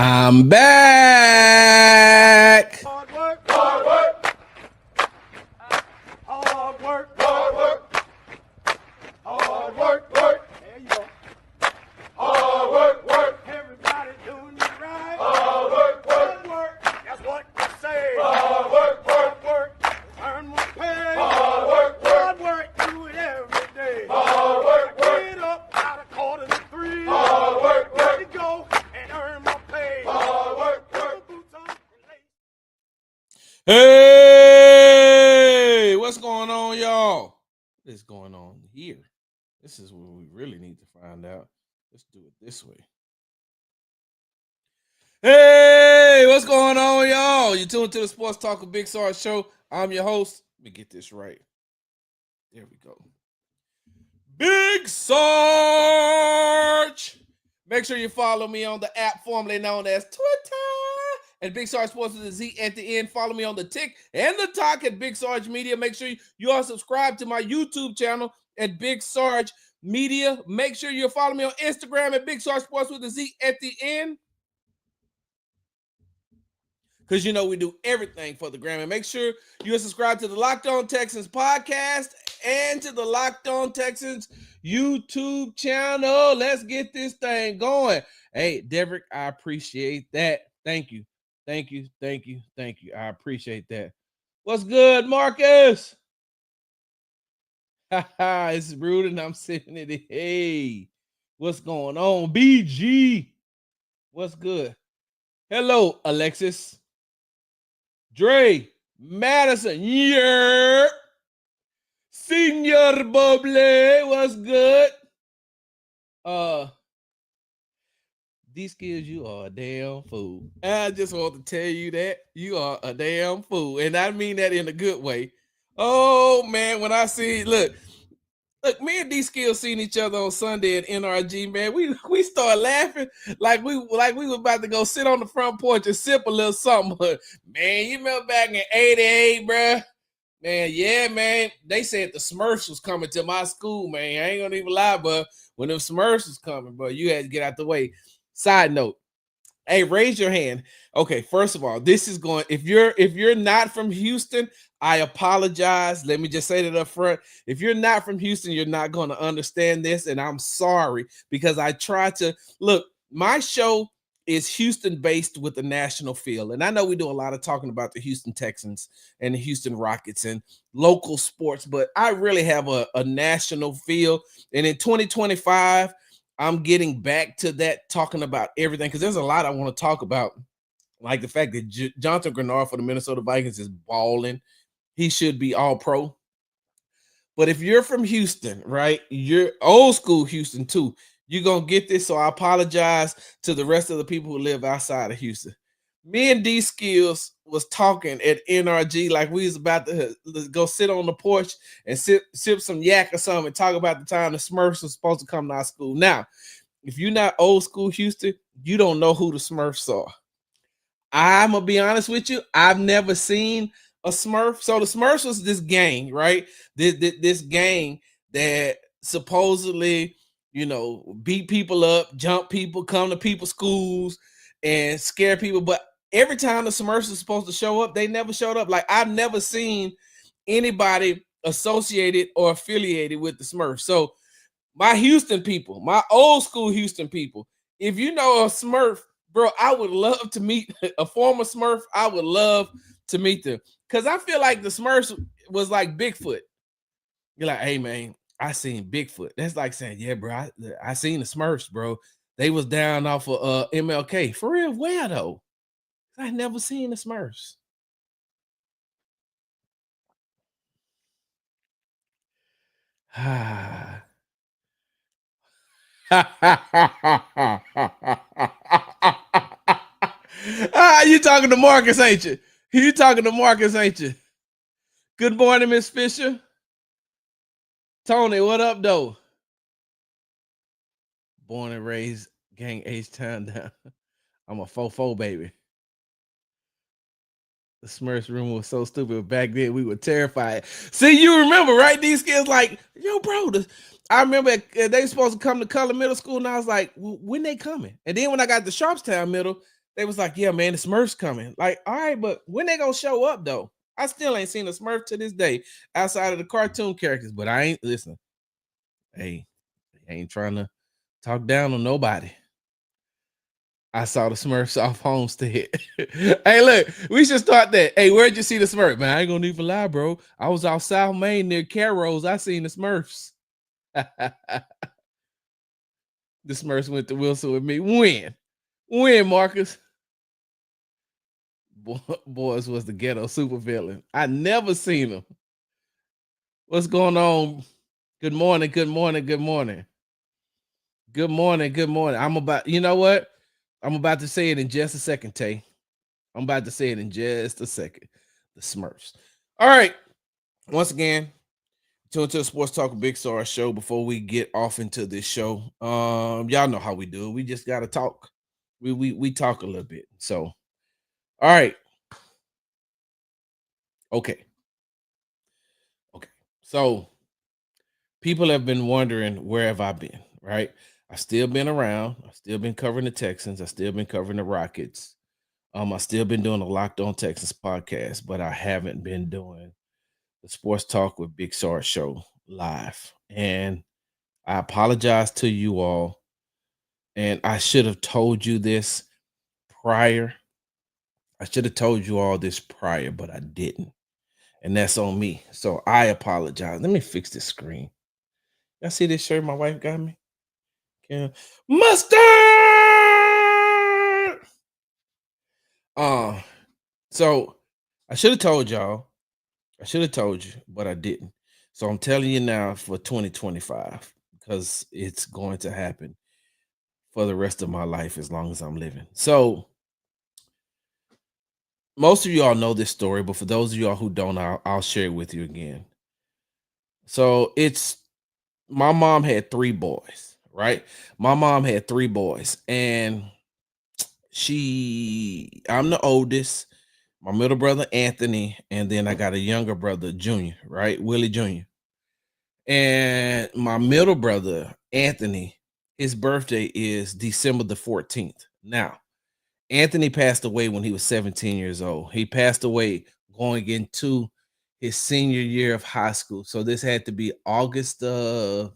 I'm back. Hard work, hard work, hard work, hard work, hard work, work. There you go. Hard work, work. Everybody doing it right. Hard work, work, work. That's what you say. Hard work, work, work. Earn more pay. Hard work, work. Hard work, do it every day. Hard work, work. Get up out of 2:45. Hard work, work. Let it go and earn more pay. Hard work, work. Hey, what's going on, y'all? What is going on here? This is what we really need to find out. Let's do it this way. Hey, what's going on, y'all? You tuned to the Sports Talk with Big Sarge show. I'm your host. Let me get this right. There we go. Big Sarge. Make sure you follow me on the app formerly known as Twitter. And Big Sarge Sports with a Z at the end. Follow me on the Tick and the Talk at Big Sarge Media. Make sure you are subscribed to my YouTube channel at Big Sarge Media. Make sure you follow me on Instagram at Big Sarge Sports with a Z at the end. Because you know we do everything for the gram. And make sure you are subscribed to the Locked On Texans podcast and to the Locked On Texans YouTube channel. Let's get this thing going. Hey, Deverick, I appreciate that. Thank you. Thank you. I appreciate that. What's good, Marcus? It's rude and I'm sitting in it. Hey, what's going on? BG. What's good? Hello, Alexis. Dre Madison. Yeah. Senior Bubbly. What's good? These kids, you are a damn fool. I just want to tell you that you are a damn fool. And I mean that in a good way. Oh, man, when I see, look, me and D-Skills seen each other on Sunday at NRG, man. We started laughing like we were about to go sit on the front porch and sip a little something. But, man, you remember back in 88, bruh? Man, yeah, man. They said the Smurfs was coming to my school, man. I ain't gonna even lie, but when them Smurfs was coming, bro, you had to get out the way. Side note, hey, raise your hand. Okay, first of all, this is going, if you're not from Houston, I apologize. Let me just say that up front. If you're not from Houston, you're not going to understand this, and I'm sorry because I try to, look, my show is Houston-based with a national feel, and I know we do a lot of talking about the Houston Texans and the Houston Rockets and local sports, but I really have a national feel, and in 2025, I'm getting back to that, talking about everything, because there's a lot I want to talk about, like the fact that Jonathan Grenard for the Minnesota Vikings is balling. He should be all pro. But if you're from Houston, right, you're old school Houston too, you're going to get this, so I apologize to the rest of the people who live outside of Houston. Me and D-Skills was talking at NRG like we was about to go sit on the porch and sip some yak or something and talk about the time the Smurfs was supposed to come to our school. Now, if you're not old school Houston, you don't know who the Smurfs are. I'm going to be honest with you. I've never seen a Smurf. So the Smurfs was this gang, right? This gang that supposedly, beat people up, jump people, come to people's schools and scare people. But every time the Smurfs was supposed to show up, they never showed up. Like, I've never seen anybody associated or affiliated with the Smurfs. So my Houston people, my old school Houston people, if you know a Smurf, bro, I would love to meet a former Smurf. I would love to meet them because I feel like the Smurfs was like Bigfoot. You're like, hey, man, I seen Bigfoot. That's like saying, yeah, bro, I seen the Smurfs, bro. They was down off of MLK. For real, where though? I never seen the Smurfs. You talking to Marcus, ain't you? You talking to Marcus, ain't you? Good morning, Miss Fisher. Tony, what up, though? Born and raised, gang H-Town down. I'm a 4-4, baby. The Smurfs rumor was so stupid back then. We were terrified. See, you remember, right? These kids like, yo, bro. I remember they were supposed to come to Color Middle School, and I was like, when they coming? And then when I got to Sharpstown Middle, They was like, yeah, man, the Smurfs coming. Like, all right, but when they gonna show up though? I still ain't seen a Smurf to this day outside of the cartoon characters. But I ain't listen. Hey, I ain't trying to talk down on nobody. I saw the Smurfs off Homestead. Hey, look, we should start that. Hey, where'd you see the Smurf? Man, I ain't gonna even lie, bro. I was off South Main near Carol's. I seen the Smurfs. The Smurfs went to Wilson with me. When, Marcus? Boys was the ghetto supervillain. I never seen him. What's going on? Good morning, good morning, good morning. Good morning, good morning. You know what? I'm about to say it in just a second, Tay. I'm about to say it in just a second. The Smurfs. All right. Once again, tune to the Sports Talk with Big Sarge show. Before we get off into this show, y'all know how we do it. We just gotta talk. We talk a little bit. So, all right. Okay. So people have been wondering where have I been, right? I've still been around. I've still been covering the Texans. I've still been covering the Rockets. I've still been doing the Locked On Texans podcast, but I haven't been doing the Sports Talk with Big Sarge show live. And I apologize to you all. And I should have told you this prior. I should have told you all this prior, but I didn't. And that's on me. So I apologize. Let me fix this screen. Y'all see this shirt my wife got me? Yeah. Mustard! So I should have told y'all. I should have told you, but I didn't. So I'm telling you now for 2025 because it's going to happen for the rest of my life as long as I'm living. So most of y'all know this story, but for those of y'all who don't, I'll share it with you again. So it's my mom had 3 boys, right? My mom had 3 boys, and I'm the oldest, my middle brother Anthony, and then I got a younger brother Junior, right? Willie Jr. And my middle brother Anthony, his birthday is December the 14th. Now, Anthony passed away when he was 17 years old. He passed away going into his senior year of high school. So this had to be August of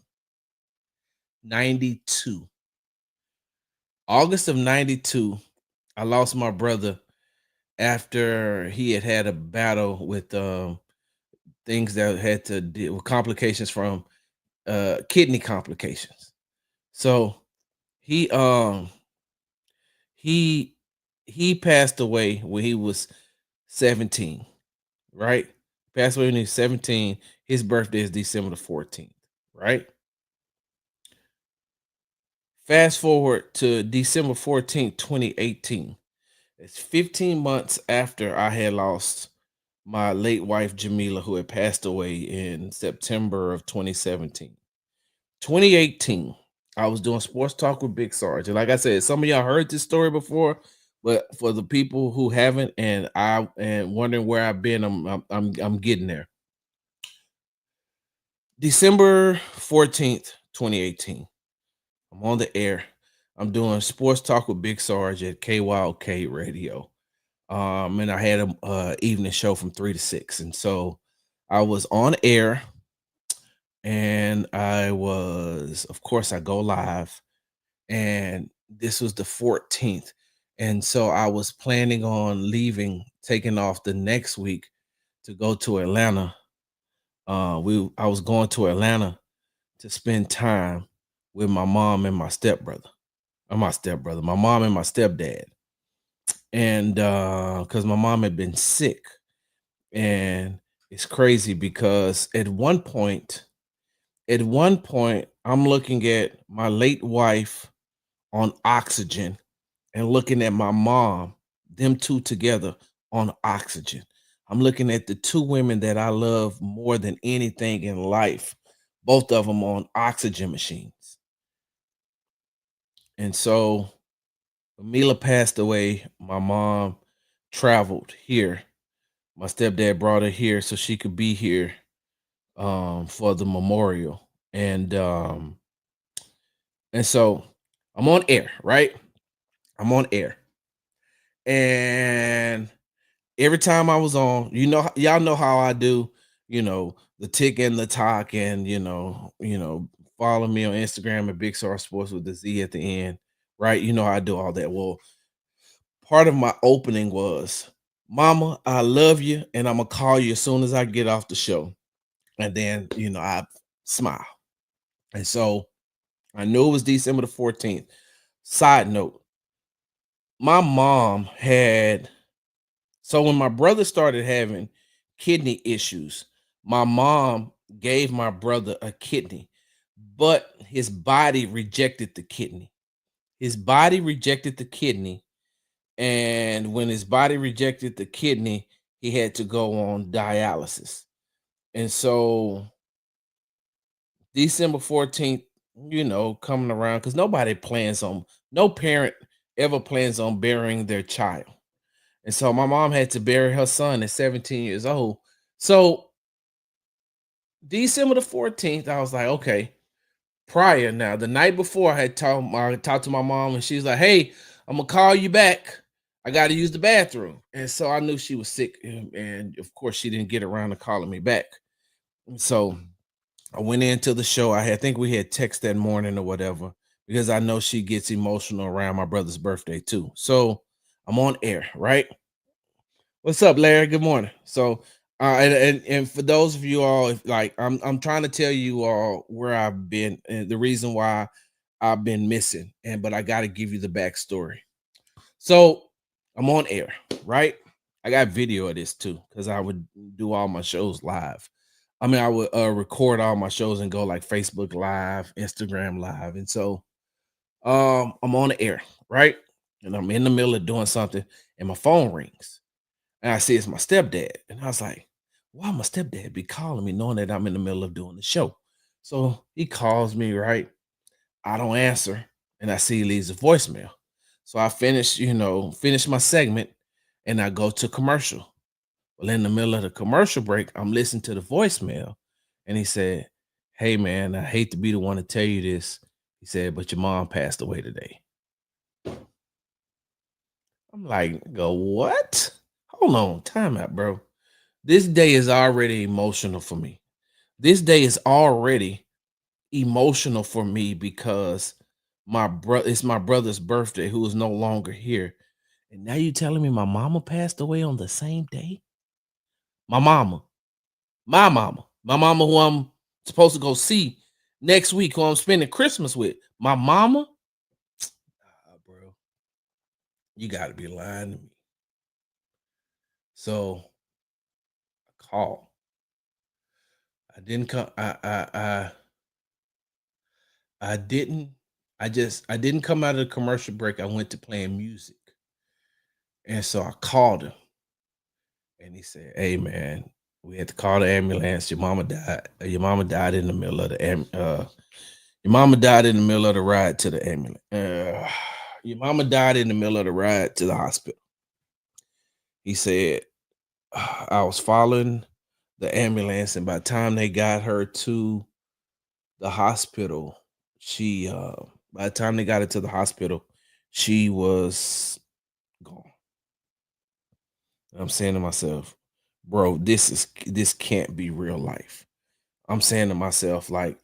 92. August of 92, I lost my brother after he had a battle with things that had to deal with complications from kidney complications. So he he passed away when he was 17, right? Passed away when he was 17. His birthday is December the 14th, right? Fast forward to December 14th, 2018. It's 15 months after I had lost my late wife, Jamila, who had passed away in September of 2017. 2018, I was doing Sports Talk with Big Sarge. And like I said, some of y'all heard this story before, but for the people who haven't and wondering where I've been, I'm getting there. December 14th, 2018. I'm on the air. I'm doing Sports Talk with Big Sarge at KYOK Radio. And I had a evening show from 3 to 6. And so I was on air, and of course, I go live, and this was the 14th. And so I was planning on taking off the next week to go to Atlanta. I was going to Atlanta to spend time with my mom and my stepbrother. Or my mom and my stepdad. And because my mom had been sick. And it's crazy because at one point, I'm looking at my late wife on oxygen and looking at my mom, them two together on oxygen. I'm looking at the 2 women that I love more than anything in life, both of them on oxygen machines. And so Jamila passed away. My mom traveled here. My stepdad brought her here so she could be here for the memorial. And so I'm on air, right? I'm on air. And every time I was on, y'all know how I do, the tick and the talk, and follow me on Instagram at Big Star Sports with the Z at the end, right? You know how I do all that. Well, part of my opening was, Mama, I love you, and I'm gonna call you as soon as I get off the show. And then, I smile. And so I knew it was December the 14th. Side note, my mom had, so when my brother started having kidney issues, my mom gave my brother a kidney, but his body rejected the kidney. His body rejected the kidney. And when his body rejected the kidney, he had to go on dialysis. And so December 14th, coming around, because no parent ever plans on burying their child. And so my mom had to bury her son at 17 years old. So December the 14th, I was like, okay. Prior now, the night before, I talked to my mom, and she's like, "Hey, I'm gonna call you back. I got to use the bathroom." And so I knew she was sick, and of course, she didn't get around to calling me back. And so I went into the show. I think we had text that morning or whatever, because I know she gets emotional around my brother's birthday too. So I'm on air, right? What's up, Larry? Good morning. So, and for those of you all, like I'm trying to tell you all where I've been and the reason why I've been missing, but I got to give you the backstory. So I'm on air, right? I got video of this too, because I would do all my shows live. I mean, I would record all my shows and go like Facebook Live, Instagram Live, and so I'm on the air, right? And I'm in the middle of doing something, and my phone rings. And I see it's my stepdad. And I was like, why my stepdad be calling me knowing that I'm in the middle of doing the show? So he calls me, right? I don't answer. And I see he leaves a voicemail. So I finish my segment, and I go to commercial. Well, in the middle of the commercial break, I'm listening to the voicemail. And he said, "Hey man, I hate to be the one to tell you this." He said, "But your mom passed away today." I'm like, go what? Hold on, time out, bro. This day is already emotional for me. This day is already emotional for me because it's my brother's birthday, who is no longer here. And now you telling me my mama passed away on the same day? My mama, my mama, who I'm supposed to go see next week, who I'm spending Christmas with. My mama? Bro, you gotta be lying to me. So I call. I didn't come. I didn't. I didn't come out of the commercial break. I went to playing music. And so I called him, and he said, "Hey man, we had to call the ambulance. Your mama died. Your mama died in the middle of your mama died in the middle of the ride to the ambulance. Your mama died in the middle of the ride to the hospital." He said, "I was following the ambulance, and by the time they got her to the hospital, she by the time they got her to the hospital, she was gone." I'm saying to myself, bro, this can't be real life. I'm saying to myself, like,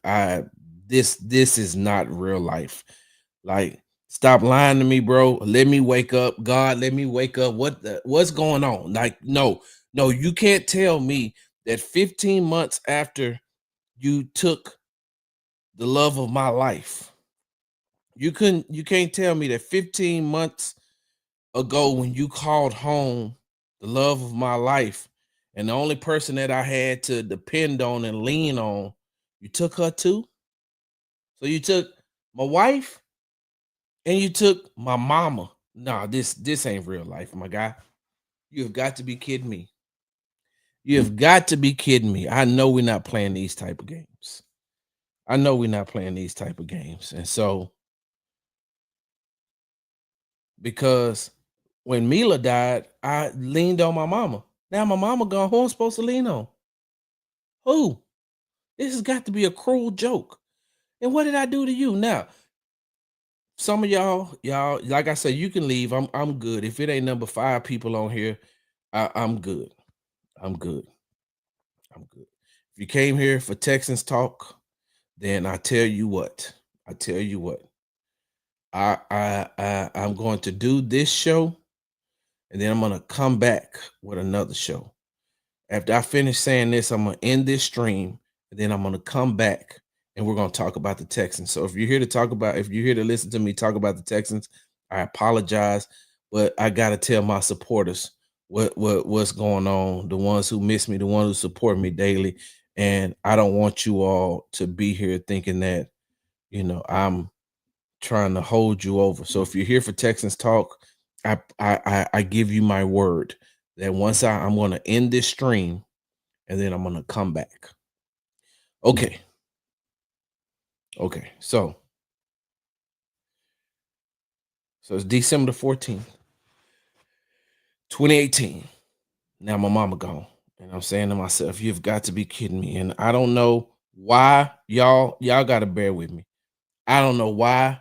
this is not real life. Like, stop lying to me, bro. Let me wake up. God, let me wake up. What's going on? Like, no, you can't tell me that 15 months after you took the love of my life, you can't tell me that 15 months ago, when you called home the love of my life, and the only person that I had to depend on and lean on, you took her too. So you took my wife and you took my mama. Nah, this ain't real life, my guy. You have got to be kidding me. You have got to be kidding me. I know we're not playing these type of games. I know we're not playing these type of games. And so, because when Mila died, I leaned on my mama. Now my mama gone. Who I'm supposed to lean on? Who? This has got to be a cruel joke. And what did I do to you? Now, some of y'all, like I said, you can leave. I'm good. If it ain't number 5 people on here, I'm good. I'm good. I'm good. If you came here for Texans talk, then I tell you what. I tell you what. I'm going to do this show, and then I'm gonna come back with another show. After I finish saying this, I'm gonna end this stream, and then I'm gonna come back and we're gonna talk about the Texans. So if you're here to listen to me talk about the Texans, I apologize, but I gotta tell my supporters what's going on, the ones who miss me, the ones who support me daily. And I don't want you all to be here thinking that, I'm trying to hold you over. So if you're here for Texans talk, I give you my word that once I'm going to end this stream, and then I'm going to come back. Okay. So it's December 14th, 2018. Now my mama gone, and I'm saying to myself, you've got to be kidding me. And I don't know why y'all got to bear with me. I don't know why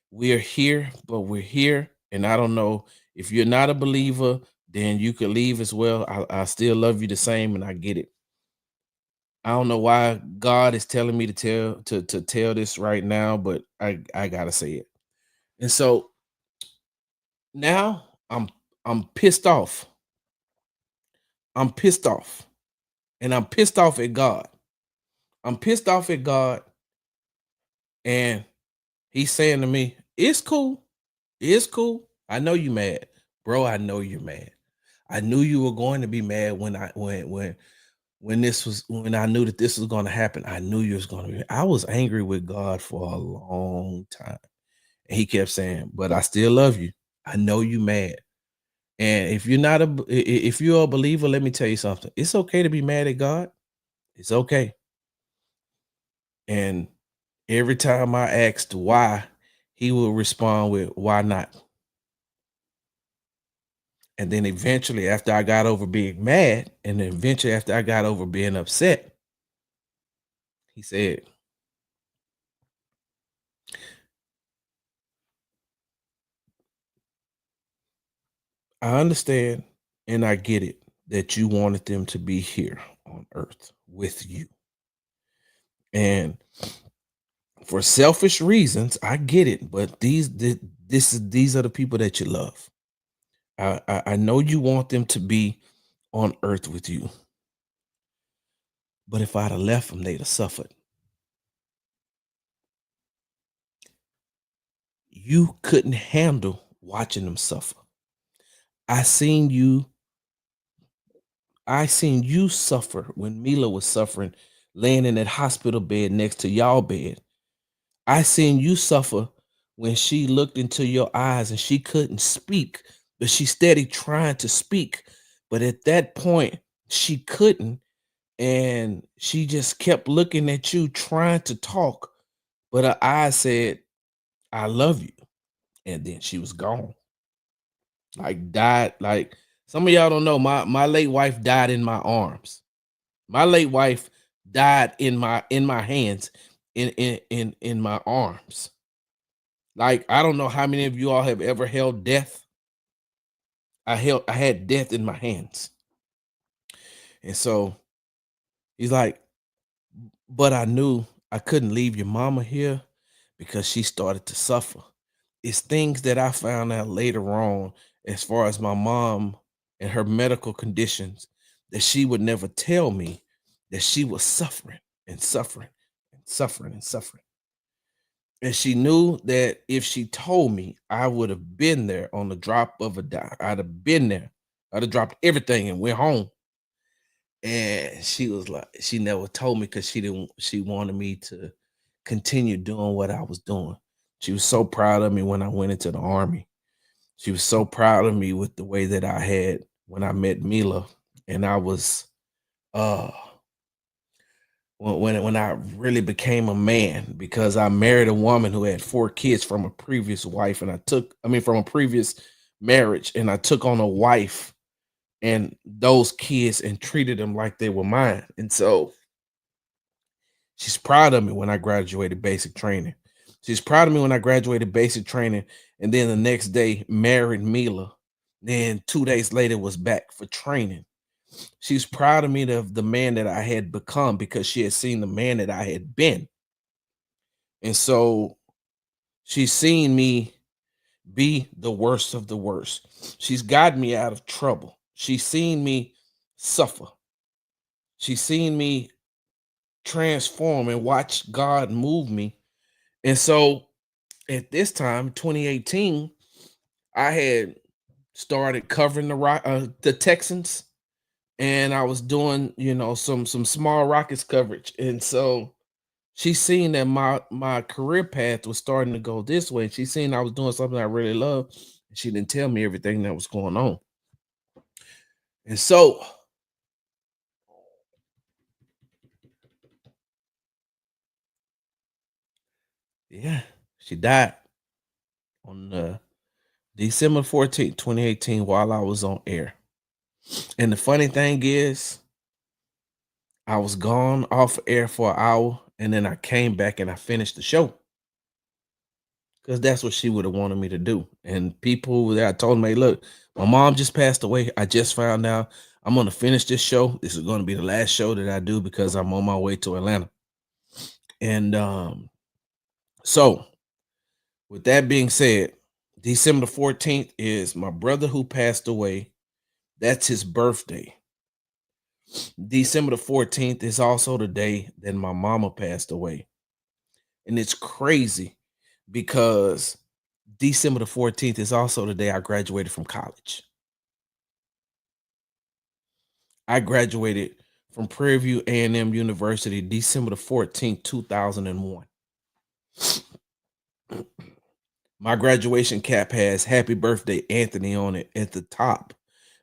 we're here, but we're here. And I don't know, if you're not a believer, then you could leave as well. I still love you the same, and I get it. I don't know why God is telling me to tell this right now, but I gotta say it. And so now I'm pissed off. I'm pissed off. And I'm pissed off at God. I'm pissed off at God. And he's saying to me, it's cool. It's cool. I know you mad. Bro, I know you're mad. I knew you were going to be mad when I knew that this was going to happen. I knew you was going to be. I was angry with God for a long time. And he kept saying, but I still love you. I know you mad. And if you're a believer, let me tell you something. It's okay to be mad at God. It's okay. And every time I asked why, he would respond with, why not? And then eventually, after I got over being mad, and then eventually after I got over being upset, he said, I understand and I get it that you wanted them to be here on earth with you. And for selfish reasons, I get it, but these are the people that you love. I know you want them to be on earth with you. But if I'd have left them, they'd have suffered. You couldn't handle watching them suffer. I seen you suffer when Mila was suffering, laying in that hospital bed next to y'all bed. I seen you suffer when she looked into your eyes and she couldn't speak, but she steady trying to speak. But at that point, she couldn't, and she just kept looking at you trying to talk. But her eyes said, I love you. And then she was gone. Like died. Like, some of y'all don't know, my late wife died in my arms. My late wife died in my hands, in my arms. Like, I don't know how many of you all have ever held death. I had death in my hands. And so he's like, but I knew I couldn't leave your mama here because she started to suffer. It's things that I found out later on, as far as my mom and her medical conditions, that she would never tell me, that she was suffering and suffering and suffering and suffering. And she knew that if she told me, I would have been there on the drop of a dime. I'd have been there. I'd have dropped everything and went home. And she was like, she never told me because she wanted me to continue doing what I was doing. She was so proud of me when I went into the army. She was so proud of me with the way that I had when I met Mila. And I was uh when I really became a man, because I married a woman who had 4 kids from a previous wife, and from a previous marriage, and I took on a wife and those kids and treated them like they were mine. And so she's proud of me when I graduated basic training. She's proud of me when I graduated basic training, and then the next day married Mila. Then 2 days later was back for training. She's proud of me of the man that I had become because she had seen the man that I had been. And so she's seen me be the worst of the worst. She's gotten me out of trouble. She's seen me suffer. She's seen me transform and watch God move me. And so at this time, 2018, I had started covering the Texans, and I was doing, some small Rockets coverage. And so she seen that my career path was starting to go this way. She seen I was doing something I really love. And she didn't tell me everything that was going on. And so, yeah, she died on December 14th, 2018, while I was on air. And the funny thing is, I was gone off air for an hour, and then I came back and I finished the show because that's what she would have wanted me to do. And people that I told them, hey, look, my mom just passed away. I just found out I'm going to finish this show. This is going to be the last show that I do because I'm on my way to Atlanta. And so, with that being said, December 14th is my brother who passed away. That's his birthday. December the 14th is also the day that my mama passed away. And it's crazy because December the 14th is also the day I graduated from college. I graduated from Prairie View A&M University December the 14th, 2001. My graduation cap has "Happy Birthday, Anthony" on it at the top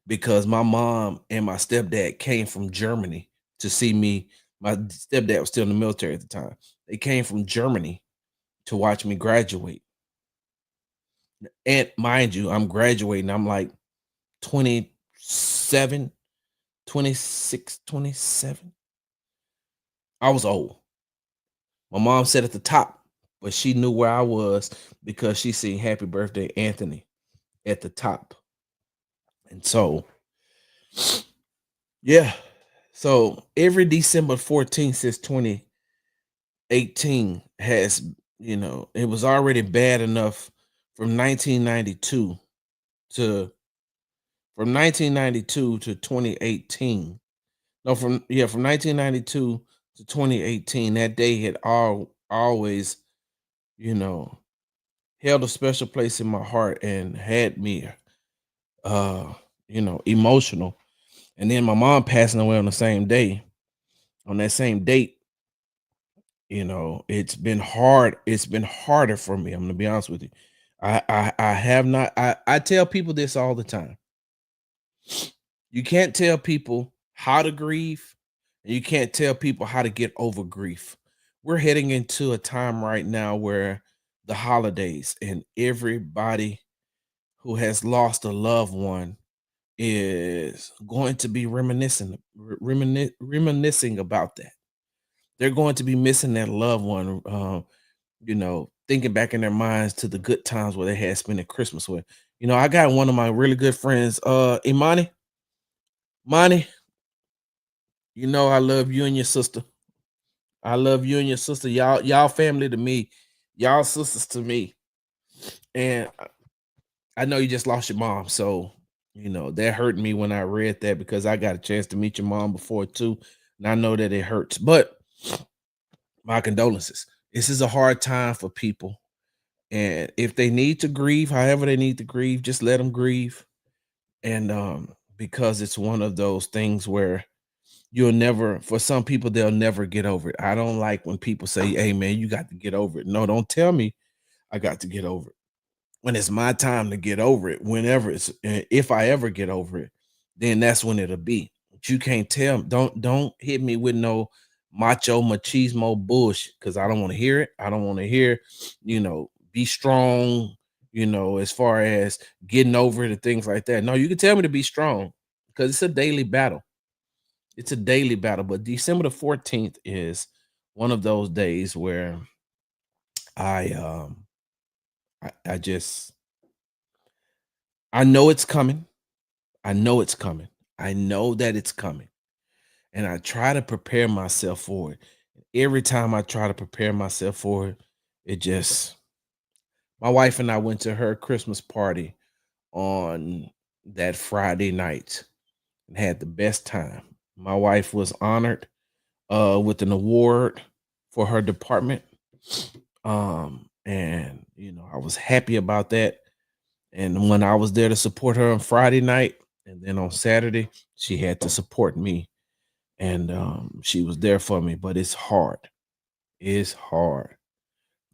because my mom and my stepdad came from Germany to see me. My stepdad was still in the military at the time. They came from Germany to watch me graduate. And mind you, I'm graduating. I'm like 27, 26, 27. I was old. My mom sat at the top, but she knew where I was because she seen "Happy Birthday, Anthony" at the top. And so, yeah. So every December 14th since 2018 has, it was already bad enough from 1992 to from 1992 to 2018. No, from 1992 to 2018, that day had always, you know, held a special place in my heart and had me emotional. And then my mom passing away on the same day, on that same date, it's been hard. It's been harder for me. I'm gonna be honest with you. I have not I tell people this all the time. You can't tell people how to grieve, and you can't tell people how to get over grief. We're heading into a time right now where the holidays and everybody who has lost a loved one is going to be reminiscing about that. They're going to be missing that loved one, thinking back in their minds to the good times where they had spending Christmas with. I got one of my really good friends, Imani. Monty, I love you and your sister. I love you and your sister. Y'all family to me. Y'all sisters to me. And I know you just lost your mom. So, that hurt me when I read that because I got a chance to meet your mom before too. And I know that it hurts. But my condolences. This is a hard time for people. And if they need to grieve, however they need to grieve, just let them grieve. And because it's one of those things where for some people, they'll never get over it. I don't like when people say, hey man, you got to get over it. No, don't tell me I got to get over it. When it's my time to get over it, if I ever get over it, then that's when it'll be. But you can't tell. Don't hit me with no macho machismo bullshit because I don't want to hear it. I don't want to hear, be strong, as far as getting over it and things like that. No, you can tell me to be strong because it's a daily battle. It's a daily battle, but December the 14th is one of those days where I I just I know it's coming. I know it's coming. I know that it's coming. And I try to prepare myself for it. Every time I try to prepare myself for it, it just my wife and I went to her Christmas party on that Friday night and had the best time. My wife was honored with an award for her department. And I was happy about that. And when I was there to support her on Friday night, and then on Saturday, she had to support me. And she was there for me, but it's hard. It's hard.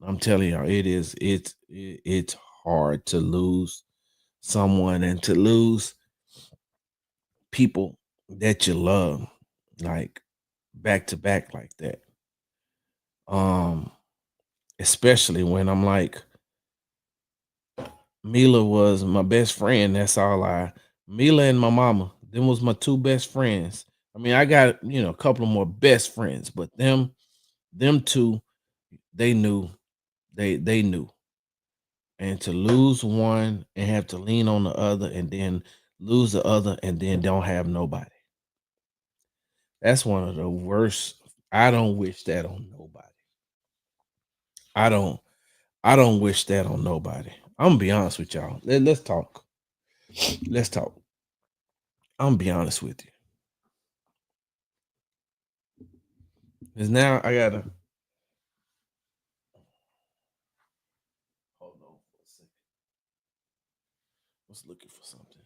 I'm telling y'all, it's hard to lose someone and to lose people that you love, like back to back like that. Um, Especially when I'm like, Mila was my best friend. That's all I Mila and my mama. Them was my two best friends. I mean, I got, a couple of more best friends, but them two, they knew. They knew. And to lose one and have to lean on the other and then lose the other and then don't have nobody. That's one of the worst. I don't wish that on nobody. I don't I don't wish that on nobody. I'm gonna be honest with y'all. Let's talk. Let's talk. I'm gonna be honest with you. Cause now I gotta hold on for a second. I was looking for something.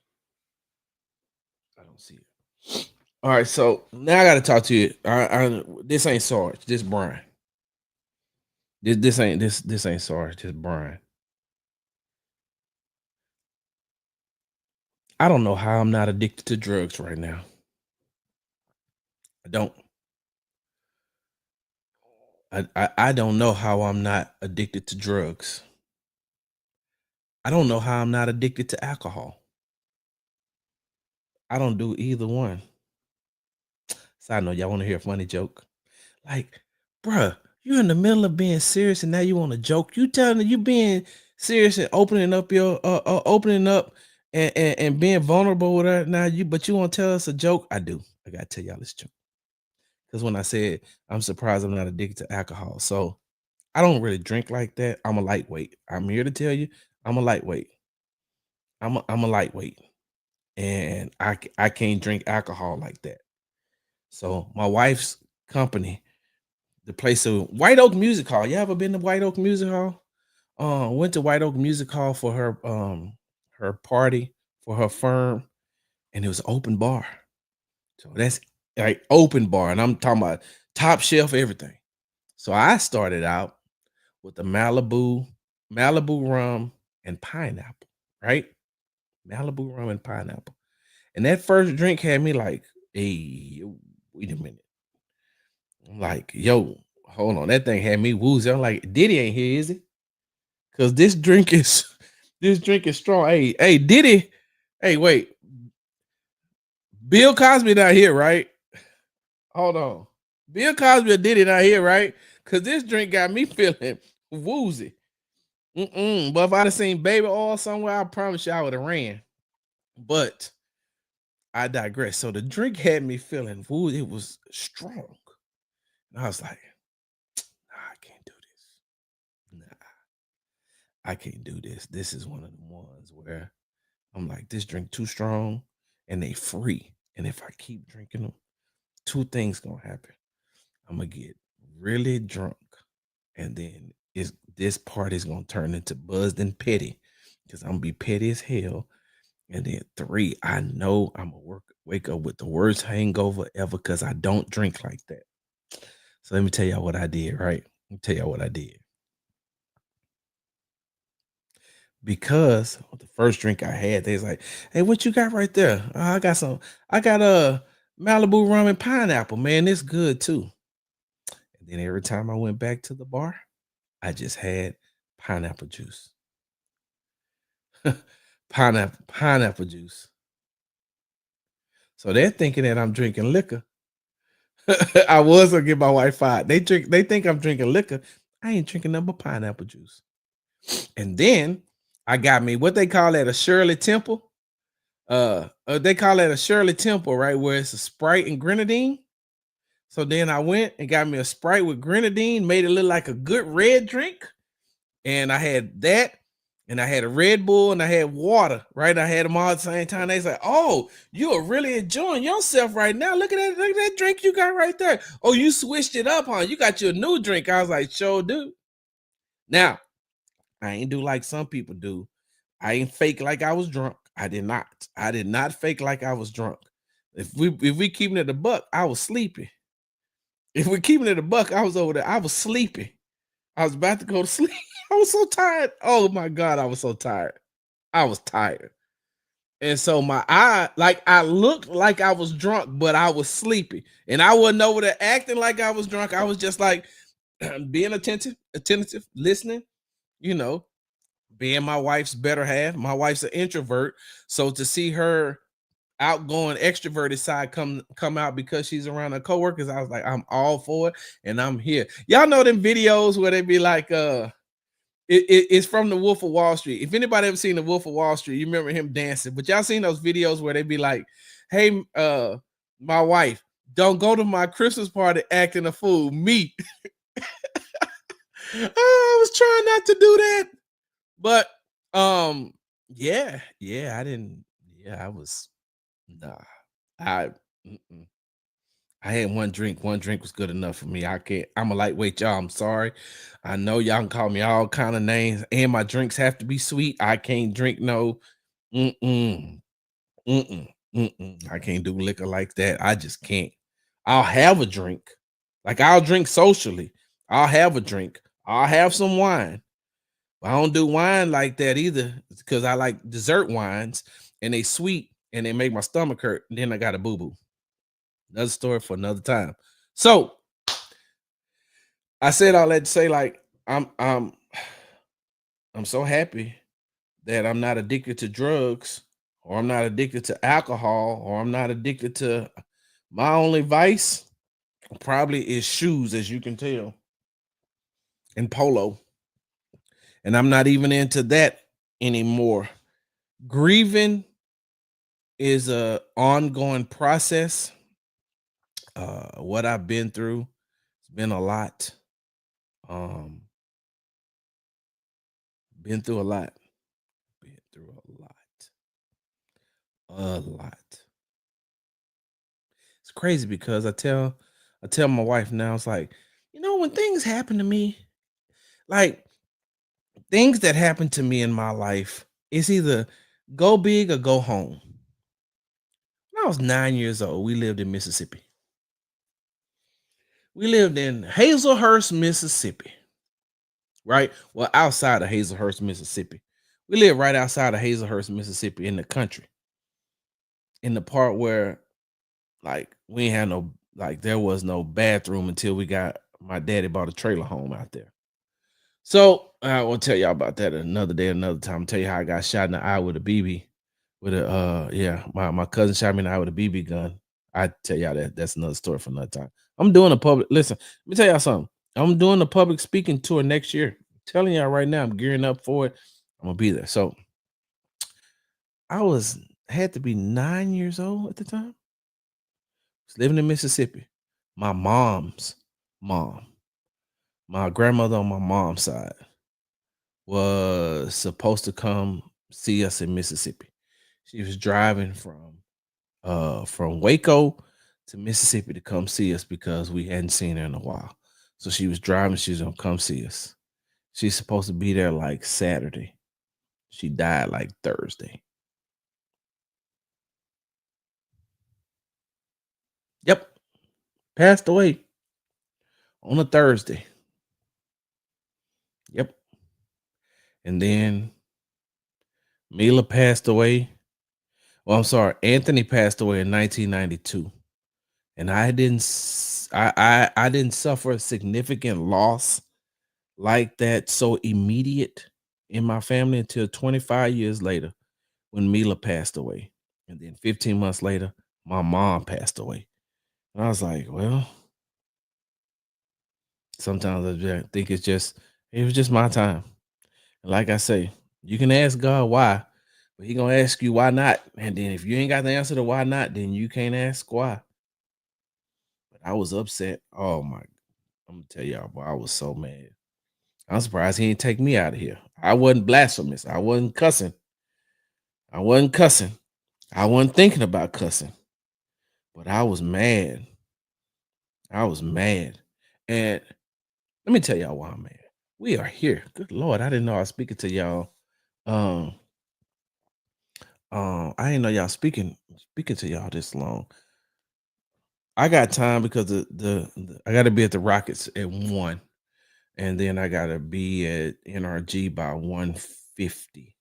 I don't see it. All right, so now I gotta talk to you. This ain't Sarge. This Brian. This ain't Sarge. This Brian. I don't know how I'm not addicted to drugs right now. I don't. I don't know how I'm not addicted to drugs. I don't know how I'm not addicted to alcohol. I don't do either one. Side note, y'all want to hear a funny joke? Like, bruh, you're in the middle of being serious and now you want to joke. You telling me you being serious and opening up your opening up and being vulnerable with her now but you want to tell us a joke? I do. I gotta tell y'all this joke. Because when I said I'm surprised I'm not addicted to alcohol. So I don't really drink like that. I'm a lightweight. I'm here to tell you, I'm a lightweight. I'm a lightweight. And I can't drink alcohol like that. So my wife's company, the place of White Oak Music Hall. You ever been to White Oak Music Hall? Went to White Oak Music Hall for her party for her firm, and it was open bar. So that's like open bar, and I'm talking about top shelf everything. So I started out with the Malibu rum and pineapple, right? Malibu rum and pineapple. And that first drink had me like, hey, wait a minute. I'm like, yo, hold on. That thing had me woozy. I'm like, Diddy ain't here, is it? Cause this drink is strong. Hey, Diddy. Hey, wait. Bill Cosby not here, right? Hold on. Bill Cosby or Diddy not here, right? Cause this drink got me feeling woozy. But if I'd have seen baby oil somewhere, I promise you I would have ran. But I digress. So the drink had me feeling woozy. It was strong. And I was like, nah, I can't do this. Nah, I can't do this. This is one of the ones where I'm like, this drink too strong and they free. And if I keep drinking them, two things gonna happen. I'm gonna get really drunk, and then this party's gonna turn into buzzed and petty because I'm gonna be petty as hell. And then three, I know I'm gonna wake up with the worst hangover ever because I don't drink like that. So let me tell y'all what I did, right? Let me tell y'all what I did. Because the first drink I had, they was like, "Hey, what you got right there?" I got a Malibu rum and pineapple, man. It's good too. And then every time I went back to the bar, I just had pineapple juice. Pineapple juice. So they're thinking that I'm drinking liquor. I was gonna get my wife fired. They think I'm drinking liquor. I ain't drinking nothing but pineapple juice. And then I got me what they call that, a Shirley Temple. They call that a Shirley Temple, right? Where it's a Sprite and grenadine. So then I went and got me a Sprite with grenadine, made it look like a good red drink. And I had that, and I had a Red Bull, and I had water, right? I had them all at the same time. They said, "Oh, you are really enjoying yourself right now. Look at that drink you got right there. Oh, you switched it up, huh? You got your new drink." I was like, "Sure do." Now, I ain't do like some people do. I ain't fake like I was drunk. I did not. I did not fake like I was drunk. If we keeping it a buck, I was sleepy. If we're keeping it a buck, I was over there. I was sleepy. I was about to go to sleep. I was so tired. Oh my God, I was so tired. I was tired. And so my eye, like I looked like I was drunk, but I was sleepy. And I wasn't over there acting like I was drunk. I was just like being attentive, listening, you know, being my wife's better half. My wife's an introvert. So to see her outgoing extroverted side come out because she's around her coworkers, I was like, I'm all for it, and I'm here. Y'all know them videos where they be like, it's from the Wolf of Wall Street. If anybody ever seen the Wolf of Wall Street, you remember him dancing. But y'all seen those videos where they be like, "Hey, my wife, don't go to my Christmas party acting a fool. Me." Oh, I was trying not to do that, but yeah, I didn't. Yeah, I was nah. I mm-mm. I had one drink. One drink was good enough for me. I can't. I'm a lightweight, y'all. I'm sorry. I know y'all can call me all kind of names, and my drinks have to be sweet. I can't drink no. Mm-mm, I can't do liquor like that. I just can't. I'll have a drink. Like I'll drink socially. I'll have a drink. I'll have some wine. But I don't do wine like that either because I like dessert wines and they sweet and they make my stomach hurt. And then I got a boo boo. Another story for another time. So I said all that to say, like, I'm so happy that I'm not addicted to drugs, or I'm not addicted to alcohol, or I'm not addicted to my only vice probably is shoes, as you can tell, and polo. And I'm not even into that anymore. Grieving is a ongoing process. What I've been through, it's been a lot. Um, been through a lot. Been through a lot. A lot. It's crazy because I tell my wife now, it's like, when things happen to me, like things that happen to me in my life, it's either go big or go home. When I was 9 years old, we lived in Mississippi. We lived in Hazelhurst, Mississippi, right? Well, outside of Hazelhurst, Mississippi. We live right outside of Hazelhurst, Mississippi in the country, in the part where like we ain't had no, like there was no bathroom until we got my daddy bought a trailer home out there. So I will tell y'all about that another day, another time. Tell you how I got shot in the eye with a BB. With a yeah, my cousin shot me in the eye with a BB gun. I tell y'all that's another story for another time. I'm doing a public listen, let me tell y'all something. I'm doing a public speaking tour next year. I'm telling y'all right now, I'm gearing up for it. I'm gonna be there. So I had to be 9 years old at the time. Was living in Mississippi. My mom's mom, my grandmother on my mom's side, was supposed to come see us in Mississippi. She was driving from Waco to Mississippi to come see us because we hadn't seen her in a while. So she was driving, she was gonna come see us. She's supposed to be there like Saturday. She died like Thursday. Yep, passed away on a Thursday. Yep. And then Mila passed away. Well, I'm sorry, Anthony passed away in 1992. And I didn't suffer a significant loss like that so immediate in my family until 25 years later when Mila passed away. And then 15 months later, my mom passed away. And I was like, well, Sometimes think it was just my time. And like I say, you can ask God why, but He gonna ask you why not. And then if you ain't got the answer to why not, then you can't ask why. But I was upset. Oh my! I'm gonna tell y'all, boy, I was so mad. I'm surprised He didn't take me out of here. I wasn't blasphemous. I wasn't cussing. I wasn't cussing. I wasn't thinking about cussing. But I was mad. I was mad. And let me tell y'all why I'm mad. We are here. Good Lord, I didn't know I was speaking to y'all. Um, I didn't know y'all speaking to y'all this long. I got time because I got to be at the Rockets at 1, and then I got to be at NRG by 1:50.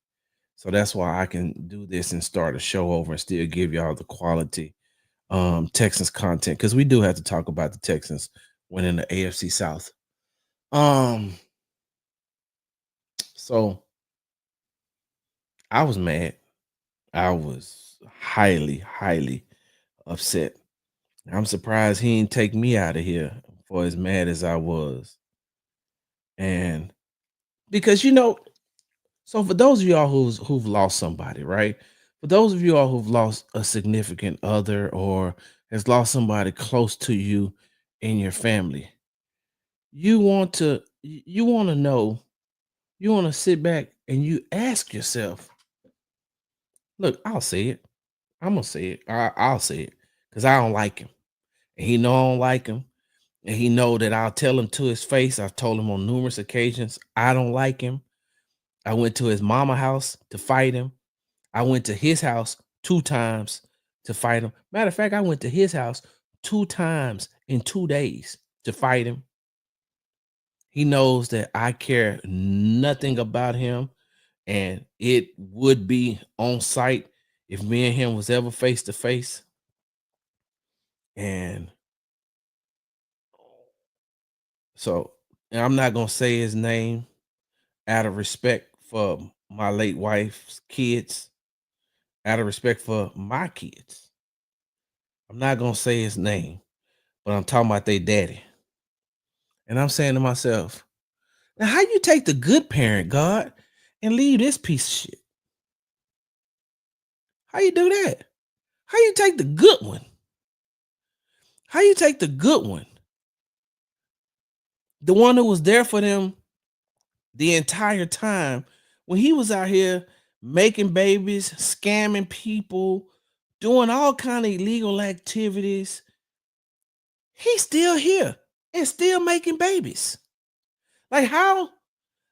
So that's why I can do this and start a show over and still give y'all the quality Texans content, because we do have to talk about the Texans winning the AFC South. Um, so I was mad. I was highly upset. I'm surprised he didn't take me out of here for as mad as I was. And because so for those of y'all who've lost somebody, right? For those of you all who've lost a significant other or has lost somebody close to you in your family, you want to know, you want to sit back and you ask yourself, look, I'll say it. I'm gonna say it. I'll say it because I don't like him, and he know I don't like him, and he know that I'll tell him to his face. I've told him on numerous occasions I don't like him. I went to his mama house to fight him. I went to his house 2 times to fight him. Matter of fact, I went to his house 2 times in 2 days to fight him. He knows that I care nothing about him, and it would be on site if me and him was ever face to face. And so, and I'm not gonna say his name out of respect for my late wife's kids, out of respect for my kids. I'm not gonna say his name, but I'm talking about their daddy. And I'm saying to myself, now how you take the good parent, God, and leave this piece of shit? How you do that? How you take the good one? How you take the good one? The one who was there for them the entire time when he was out here making babies, scamming people, doing all kind of illegal activities. He's still here and still making babies. Like how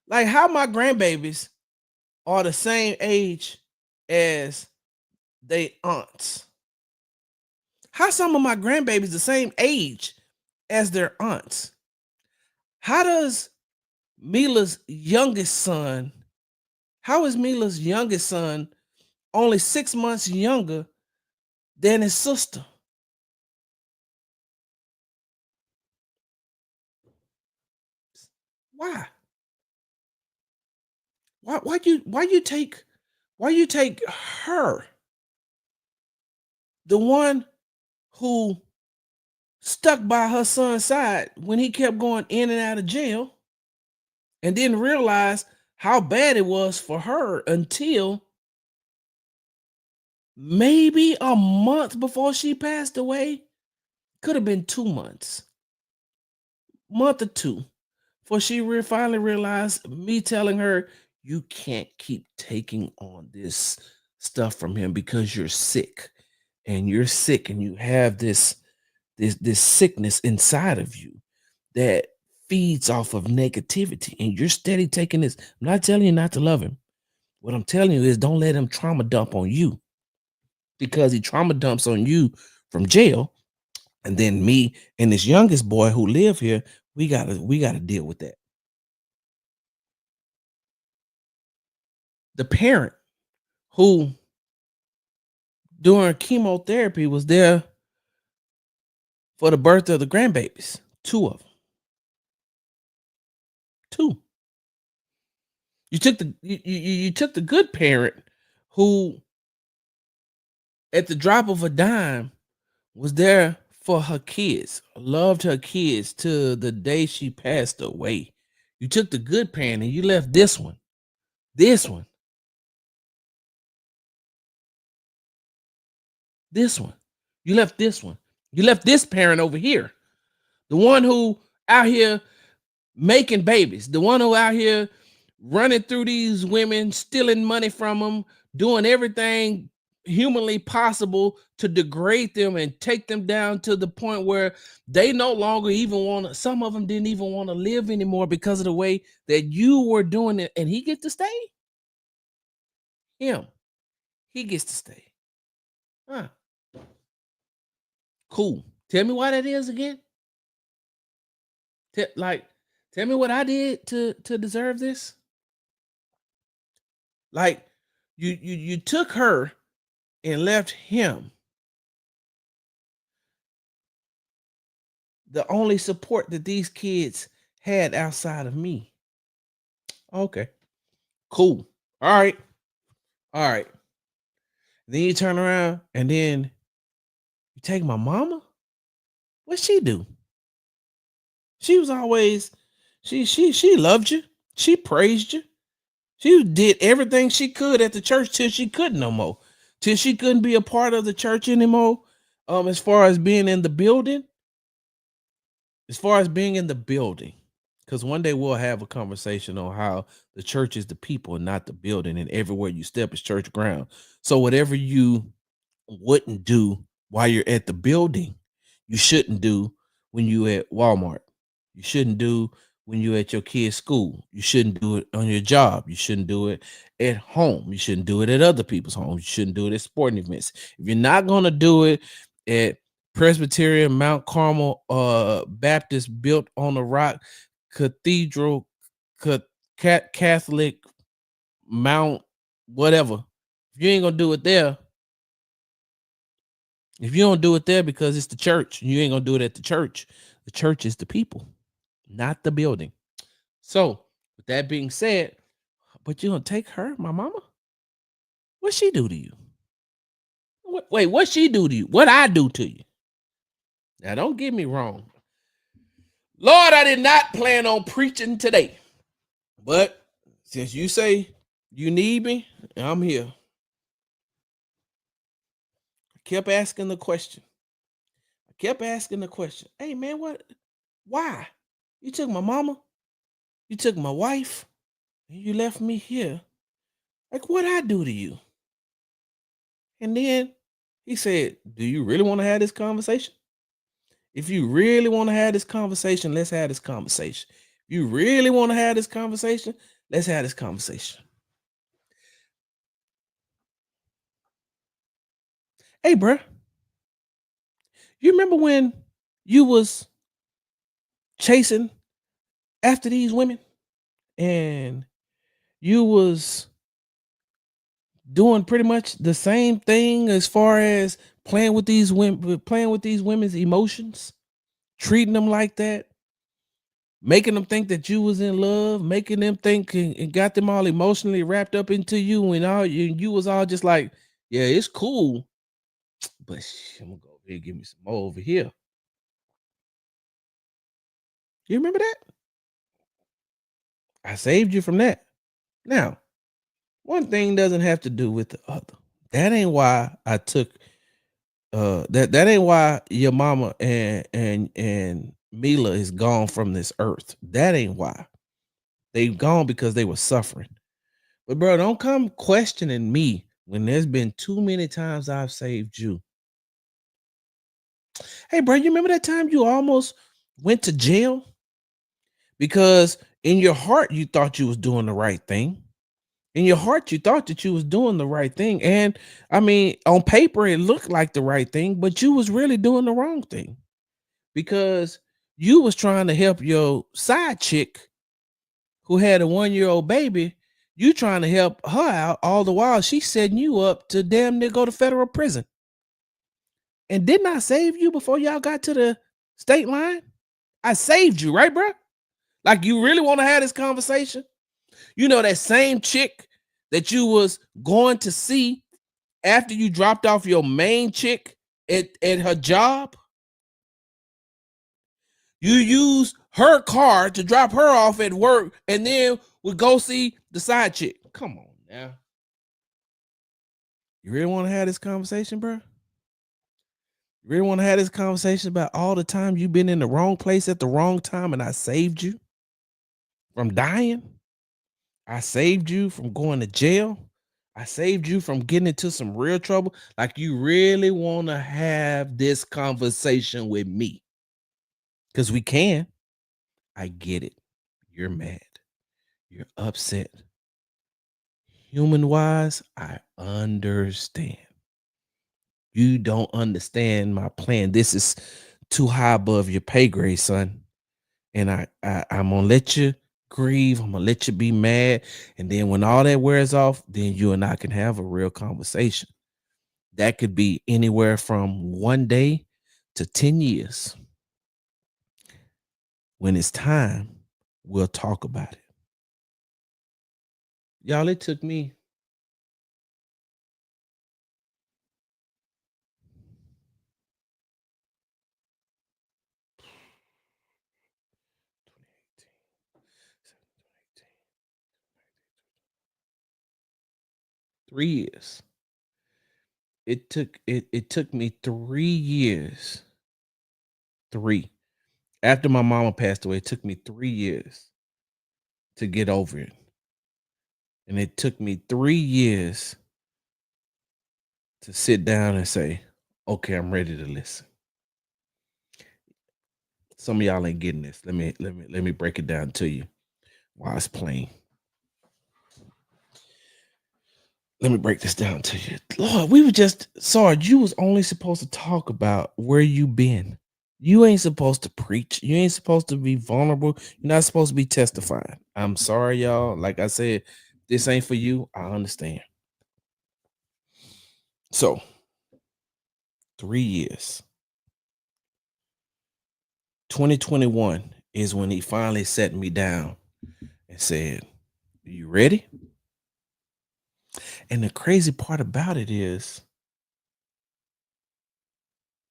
my grandbabies are the same age as they aunts. How some of my grandbabies the same age as their aunts? How does Mila's youngest son, how is Mila's youngest son only 6 months younger than his sister? Why? Why you take her, the one who stuck by her son's side when he kept going in and out of jail, and didn't realize how bad it was for her until maybe a month before she passed away? Could have been 2 months, month or two, before she finally realized, me telling her, you can't keep taking on this stuff from him because you're sick, and you have this sickness inside of you that feeds off of negativity, and you're steady taking this. I'm not telling you not to love him. What I'm telling you is don't let him trauma dump on you, because he trauma dumps on you from jail. And then me and this youngest boy who live here, we gotta deal with that. The parent who during chemotherapy was there for the birth of the grandbabies, 2 of them. 2. You took the good parent who at the drop of a dime was there for her kids, loved her kids to the day she passed away. You took the good parent and you left this one. This one. This one. You left this one. You left this parent over here. The one who out here making babies. The one who out here running through these women, stealing money from them, doing everything humanly possible to degrade them and take them down to the point where they no longer even want to, some of them didn't even want to live anymore because of the way that you were doing it. And he gets to stay? He gets to stay. Huh. Cool. Tell me why that is again. Tell me what I did to deserve this. Like you took her and left him. The only support that these kids had outside of me. Okay. Cool. All right. Then you turn around and then you take my mama. What'd she do? She was always, she loved you. She praised you. She did everything she could at the church till she couldn't no more. Till she couldn't be a part of the church anymore. As far as being in the building. Because one day we'll have a conversation on how the church is the people and not the building, and everywhere you step is church ground. So whatever you wouldn't do while you're at the building, you shouldn't do when you at Walmart. You shouldn't do when you're at your kid's school. You shouldn't do it on your job. You shouldn't do it at home. You shouldn't do it at other people's homes. You shouldn't do it at sporting events. If you're not going to do it at Presbyterian Mount Carmel Baptist built on the rock cathedral Catholic Mount whatever, if you ain't gonna do it there, if you don't do it there because it's the church, you ain't gonna do it at the church. The church is the people, not the building. So with that being said, but you gonna take her, my mama? What she do to you? Wait, what she do to you? What I do to you? Now don't get me wrong. Lord, I did not plan on preaching today. But since you say you need me, I'm here. I kept asking the question. Hey man, what? Why? You took my mama, you took my wife, and you left me here. Like, what I do to you? And then he said, do you really want to have this conversation? If you really want to have this conversation, let's have this conversation. If you really want to have this conversation, let's have this conversation. Hey, bruh, you remember when you was chasing after these women and you was doing pretty much the same thing as far as playing with these women's emotions, treating them like that, making them think that you was in love, making them think and got them all emotionally wrapped up into you, and all you was all just like, yeah, it's cool, but I'm gonna go over here and give me some more over here. You remember that? I saved you from that. Now, one thing doesn't have to do with the other. That ain't why I took that ain't why your mama and Mila is gone from this earth. That ain't why. They've gone because they were suffering. But bro, don't come questioning me when there's been too many times I've saved you. Hey bro, you remember that time you almost went to jail? Because in your heart you thought you was doing the right thing. In your heart, you thought that you was doing the right thing. And I mean, on paper, it looked like the right thing, but you was really doing the wrong thing because you was trying to help your side chick who had a 1-year-old baby. You trying to help her out all the while she's setting you up to damn near go to federal prison. And didn't I save you before y'all got to the state line? I saved you, right, bro? Like, you really want to have this conversation? You know, that same chick that you was going to see after you dropped off your main chick at her job, You use her car to drop her off at work, and then we go see the side chick. Come on now. You really want to have this conversation, bro? You really want to have this conversation about all the time you've been in the wrong place at the wrong time, and I saved you from dying? I saved you from going to jail. I saved you from getting into some real trouble. Like, you really want to have this conversation with me? Because we can. I get it. You're mad. You're upset. Human wise, I understand. You don't understand my plan. This is too high above your pay grade, son. And I'm gonna let you grieve. I'm gonna let you be mad. And then when all that wears off, then you and I can have a real conversation. That could be anywhere from 1 day to 10 years. When it's time, we'll talk about it. Y'all, it took me 3 years. It took me 3 years. 3. After my mama passed away, it took me 3 years to get over it. And it took me 3 years to sit down and say, okay, I'm ready to listen. Some of y'all ain't getting this. Let me break it down to you while it's plain. Let me break this down to you. Lord, we were just, Sarge, you was only supposed to talk about where you been. You ain't supposed to preach. You ain't supposed to be vulnerable. You're not supposed to be testifying. I'm sorry, y'all. Like I said, this ain't for you. I understand. So, 3 years. 2021 is when he finally sat me down and said, "Are you ready?" And the crazy part about it is,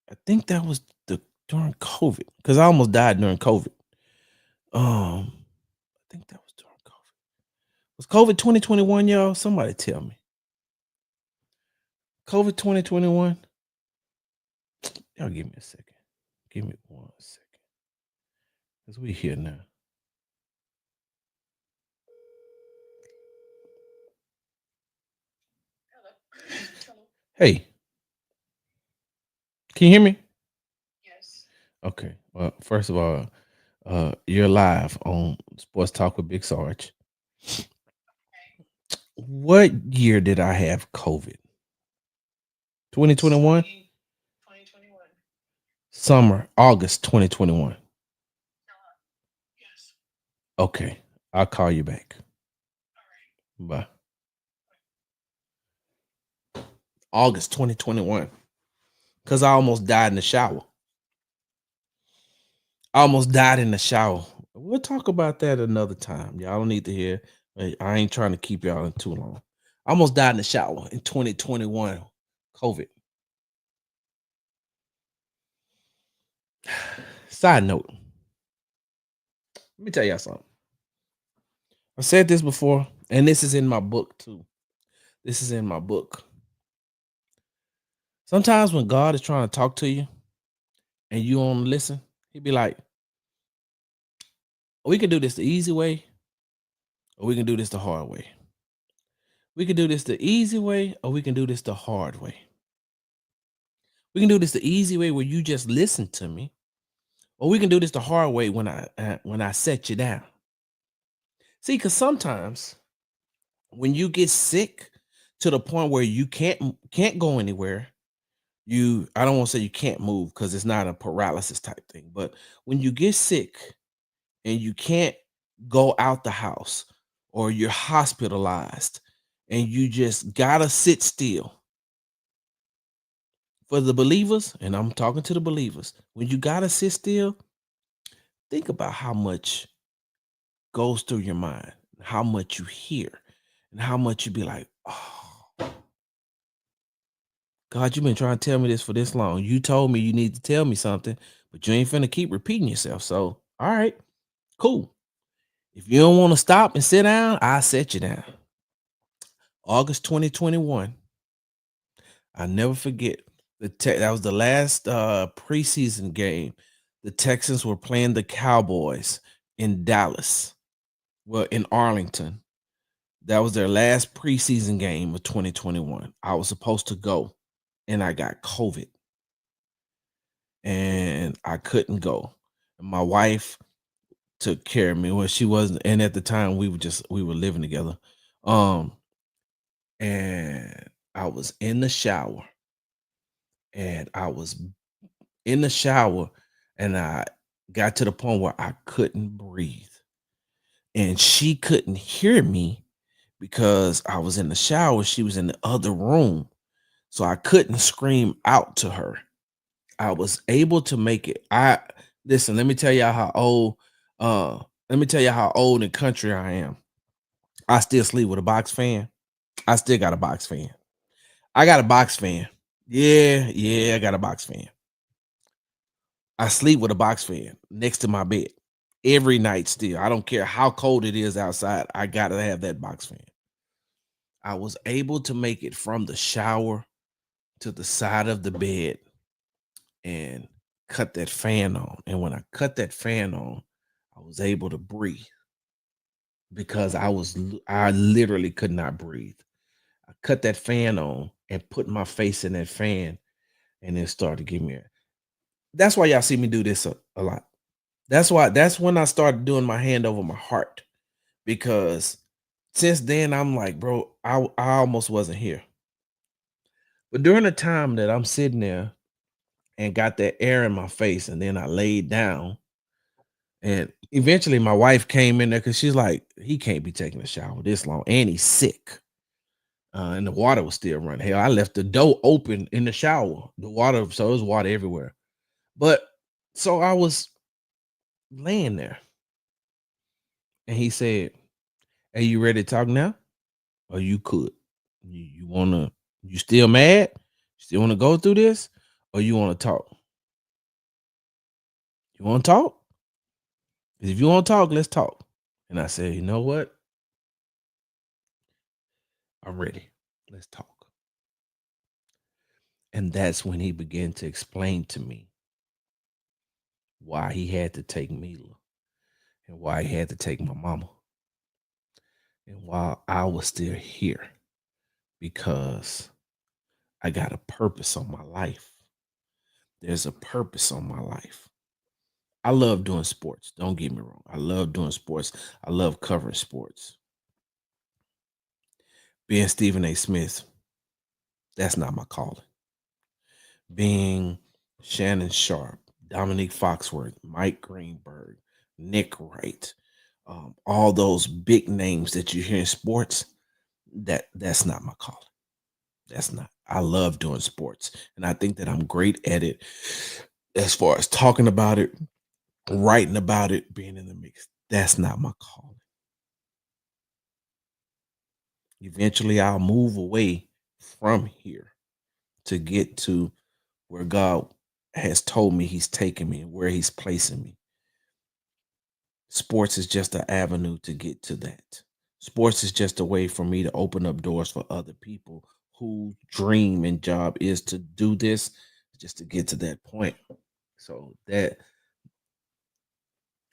I think that was during COVID, because I almost died during COVID. I think that was during COVID. Was COVID 2021, y'all? Somebody tell me. COVID 2021? Y'all give me a second. Give me 1 second. Because we here now. Hey. Can you hear me? Yes. Okay. Well, first of all, you're live on Sports Talk with Big Sarge. What year did I have COVID? 2021? 2021. Summer, August 2021. Yes. Okay. I'll call you back. All right. Bye. August 2021. Because I almost died in the shower. I almost died in the shower. We'll talk about that another time. Y'all don't need to hear. I ain't trying to keep y'all in too long. I almost died in the shower in 2021. COVID. Side note. Let me tell y'all something. I said this before, and this is in my book too. This is in my book. Sometimes when God is trying to talk to you and you don't listen, he'd be like, we can do this the easy way, or we can do this the hard way. We can do this the easy way, or we can do this the hard way. We can do this the easy way where you just listen to me, or we can do this the hard way when I set you down. See, because sometimes when you get sick to the point where you can't go anywhere, I don't want to say you can't move because it's not a paralysis type thing, but when you get sick and you can't go out the house, or you're hospitalized and you just gotta sit still. For the believers, and I'm talking to the believers, when you gotta sit still, think about how much goes through your mind, how much you hear, and how much you be like, oh, God, you've been trying to tell me this for this long. You told me you need to tell me something, but you ain't finna keep repeating yourself. So, all right, cool. If you don't want to stop and sit down, I'll set you down. August 2021. I never forget that was the last preseason game. The Texans were playing the Cowboys in Dallas. Well, in Arlington. That was their last preseason game of 2021. I was supposed to go and I got COVID and I couldn't go. My wife took care of me. Well, she wasn't, and at the time we were living together. Um, and I was in the shower and I was in the shower and I got to the point where I couldn't breathe. And she couldn't hear me because I was in the shower. She was in the other room. So I couldn't scream out to her. I was able to make it. I listen, let me tell y'all how old, let me tell you how old and country I am. I still sleep with a box fan. I still got a box fan. I got a box fan. Yeah, I got a box fan. I sleep with a box fan next to my bed every night still. I don't care how cold it is outside. I got to have that box fan. I was able to make it from the shower to the side of the bed and cut that fan on. And when I cut that fan on, I was able to breathe because I literally could not breathe. I cut that fan on and put my face in that fan and it started to give me that's why y'all see me do this a lot. That's when I started doing my hand over my heart because since then I'm like, bro, I almost wasn't here. But during the time that I'm sitting there and got that air in my face and then I laid down. And eventually my wife came in there because she's like, he can't be taking a shower this long. And he's sick. And the water was still running. Hell, I left the door open in the shower. The water, so it was water everywhere. But so I was laying there. And he said, "Are you ready to talk now? Or you could? You wanna you still mad? Still wanna go through this? Or you wanna talk? You wanna talk? 'Cause if you wanna talk, let's talk." And I said, you know what? I'm ready. Let's talk. And that's when he began to explain to me why he had to take Mila and why he had to take my mama and why I was still here because I got a purpose on my life. There's a purpose on my life. I love doing sports. Don't get me wrong. I love doing sports. I love covering sports. Being Stephen A. Smith, that's not my calling. Being Shannon Sharp, Dominique Foxworth, Mike Greenberg, Nick Wright, all those big names that you hear in sports, that's not my calling. That's not. I love doing sports, and I think that I'm great at it. As far as talking about it, writing about it, being in the mix, that's not my calling. Eventually, I'll move away from here to get to where God has told me He's taking me and where He's placing me. Sports is just an avenue to get to that. Sports is just a way for me to open up doors for other people whose dream and job is to do this just to get to that point. So that,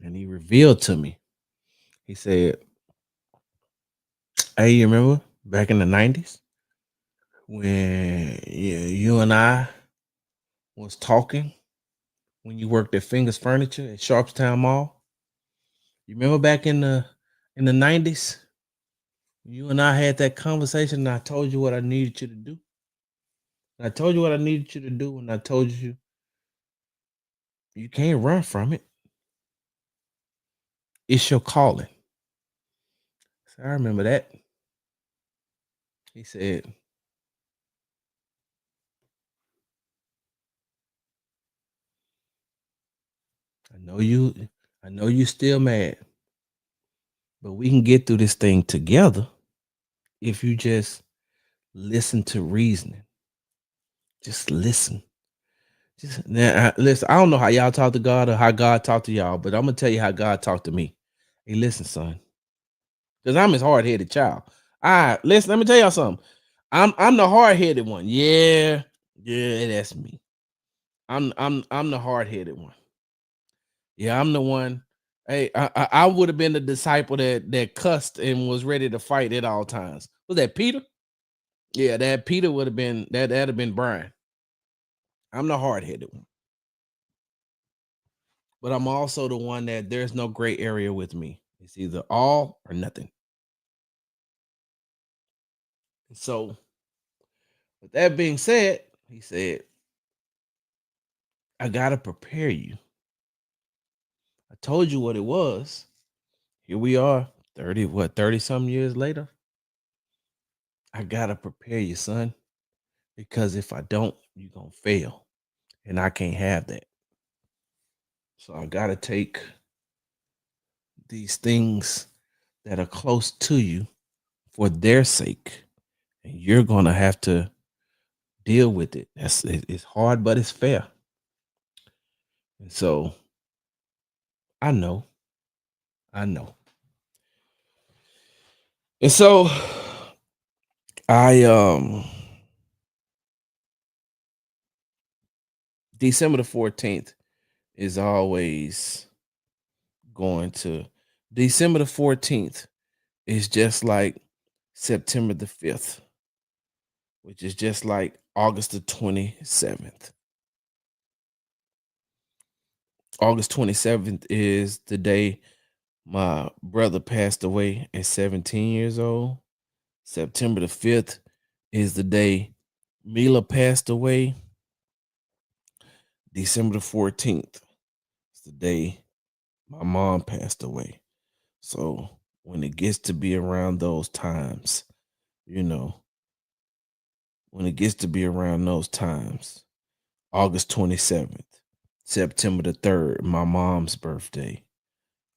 and he revealed to me, he said, "Hey, you remember back in the 90s when you and I was talking when you worked at Fingers Furniture at Sharpstown Mall? You remember back in the 90s? You and I had that conversation, and I told you what I needed you to do. And I told you what I needed you to do, and I told you you can't run from it. It's your calling." So I remember that. He said, "I know you, I know you still mad, but we can get through this thing together if you just listen to reasoning. Just listen. Just now, listen. I don't know how y'all talk to God or how God talk to y'all, but I'm gonna tell you how God talked to me. Hey, listen, son, because I'm his hard headed child. All right, listen. Let me tell y'all something. I'm the hard headed one. Yeah, yeah, that's me. I'm the hard headed one. Yeah, I'm the one. Hey, I would have been the disciple that cussed and was ready to fight at all times. Was that Peter? Yeah, that Peter would have been that'd have been Brian. I'm the hard headed one, but I'm also the one that there's no gray area with me. It's either all or nothing. So, with that being said, he said, I gotta prepare you. I told you what it was. Here we are, 30 some years later. I gotta prepare you, son, because if I don't, you're gonna fail. And I can't have that. So I gotta take these things that are close to you for their sake. And you're gonna have to deal with it. It's hard, but it's fair. And so I know, I know. And so I December the 14th is always going to December the 14th is just like September the 5th, which is just like August the 27th. August 27th is the day my brother passed away at 17 years old. September the 5th is the day Mila passed away. December the 14th is the day my mom passed away. So when it gets to be around those times, you know, when it gets to be around those times, August 27th, September the 3rd, my mom's birthday.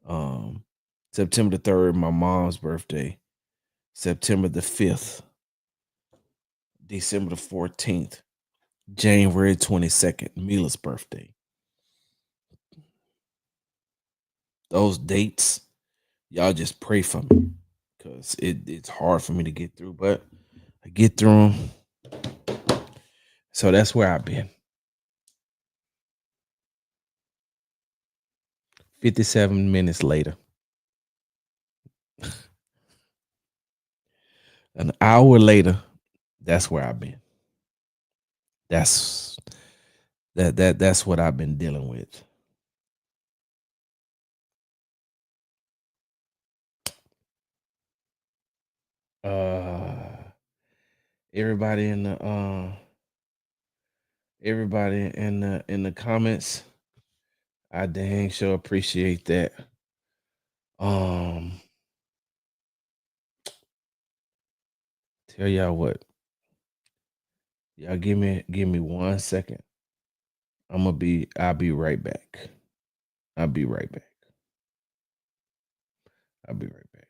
Um, September the 3rd, my mom's birthday. September the 5th, December the 14th, January 22nd, Mila's birthday. Those dates, y'all just pray for me because it's hard for me to get through, but I get through them. So that's where I've been. 57 minutes later, an hour later, that's where I've been. That's that's what I've been dealing with. Uh everybody in the everybody in the comments, I dang sure appreciate that. Um tell y'all what, y'all give me 1 second. I'll be right back. I'll be right back. I'll be right back.